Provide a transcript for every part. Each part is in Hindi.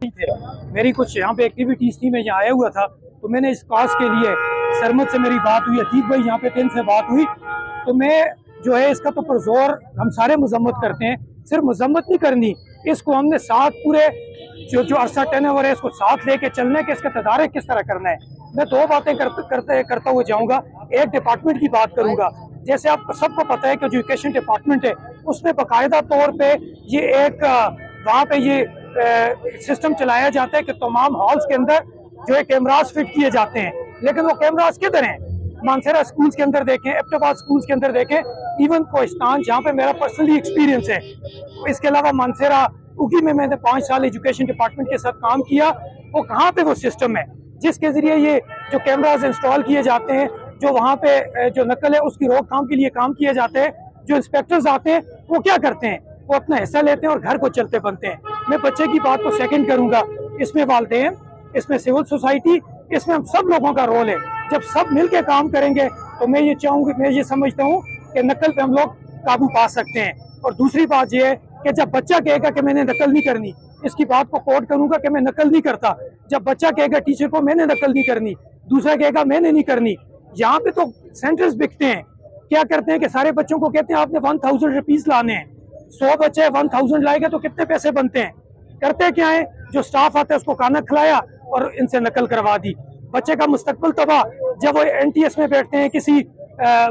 नहीं थे, मेरी कुछ यहाँ पे एक्टिविटीज़ थी, मैं यहाँ आया हुआ था, तो मैंने इस काज के लिए सरमद से मेरी बात हुई, अतीक भाई यहाँ पे तीन से बात हुई, तो मैं जो है इसका तो पुरजोर हम सारे मजम्मत करते हैं, सिर्फ मजम्मत नहीं करनी, इसको हमने साथ पूरे जो अरसा टेनओवर है इसको साथ लेके चलना है कि इसका तदारक किस तरह करना है। मैं दो बातें करता हुए जाऊँगा। एक डिपार्टमेंट की बात करूँगा। जैसे आप सबको पता है कि जो एजुकेशन डिपार्टमेंट है उसमें बाकायदा तौर पे ये एक वहाँ पे ये सिस्टम चलाया जाता है कि तमाम हॉल्स के अंदर जो है कैमरास फिट किए जाते हैं, लेकिन वो कैमरास किधर हैं? मानसरा स्कूल्स के अंदर देखें, एबटाबाद स्कूल्स के अंदर देखें, इवन कोहिस्तान जहाँ पे मेरा पर्सनली एक्सपीरियंस है, इसके अलावा मानसरा उगी में मैंने 5 साल एजुकेशन डिपार्टमेंट के साथ काम किया, वो कहाँ पे वो सिस्टम है जिसके ज़रिए ये जो कैमराज इंस्टॉल किए जाते हैं, जो वहाँ पे जो नकल है उसकी रोकथाम के लिए काम किए जाते हैं। जो इंस्पेक्टर्स आते हैं वो क्या करते हैं, वो अपना हिस्सा लेते हैं और घर को चलते बनते हैं। मैं बच्चे की बात को सेकंड करूँगा, इसमें वालिदैन, इसमें सिविल सोसाइटी, इसमें हम सब लोगों का रोल है। जब सब मिल के काम करेंगे तो मैं ये समझता हूँ कि नकल पे हम लोग काबू पा सकते हैं। और दूसरी बात यह है कि जब बच्चा कहेगा कि मैंने नकल नहीं करनी, इसकी बात को कोट करूंगा कि मैं नकल नहीं करता। जब बच्चा कहेगा टीचर को मैंने नकल नहीं करनी, दूसरा कहेगा मैंने नहीं करनी। यहाँ पे तो सेंटर्स बिकते हैं, क्या करते हैं कि सारे बच्चों को कहते हैं आपने 1000 रुपीज लाने हैं, 100 बच्चे 1000 लाएगा तो कितने पैसे बनते हैं? करते क्या है, जो स्टाफ आता है उसको खाना खिलाया और इनसे नकल करवा दी, बच्चे का मुस्तकबिल तबाह। जब वो NTS में बैठते हैं, किसी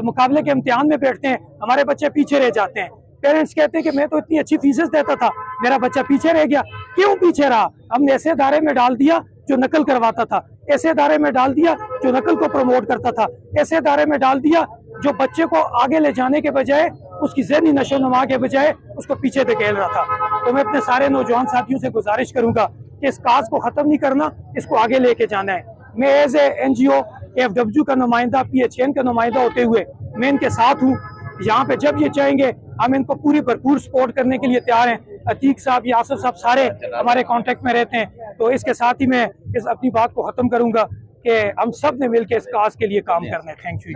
मुकाबले के इम्तिहान में बैठते हैं, हमारे बच्चे पीछे रह जाते हैं। पेरेंट्स कहते हैं कि मैं तो इतनी अच्छी फीसेस देता था, मेरा बच्चा पीछे रह गया। क्यों पीछे रहा? हमने ऐसे इदारे में डाल दिया जो नकल करवाता था, ऐसे इदारे में डाल दिया जो नकल को प्रमोट करता था, ऐसे इदारे में डाल दिया जो बच्चे को आगे ले जाने के बजाय, उसकी ज़हनी नशोनुमा के बजाय उसको पीछे धकेल रहा था। तो मैं अपने सारे नौजवान साथियों से गुजारिश करूंगा कि इस काज को ख़त्म नहीं करना, इसको आगे लेके जाना है। मैं एज ए NGO FW का नुमाइंदा, PHN का नुमाइंदा होते हुए मैं इनके साथ हूँ। यहाँ पे जब ये चाहेंगे हम इनको पूरी भरपूर सपोर्ट करने के लिए तैयार हैं। अतीक साहब, यासर साहब सारे हमारे कांटेक्ट में रहते हैं। तो इसके साथ ही मैं अपनी बात को ख़त्म करूँगा कि हम सब ने मिलकर इस काज के लिए काम करना है। Thank you.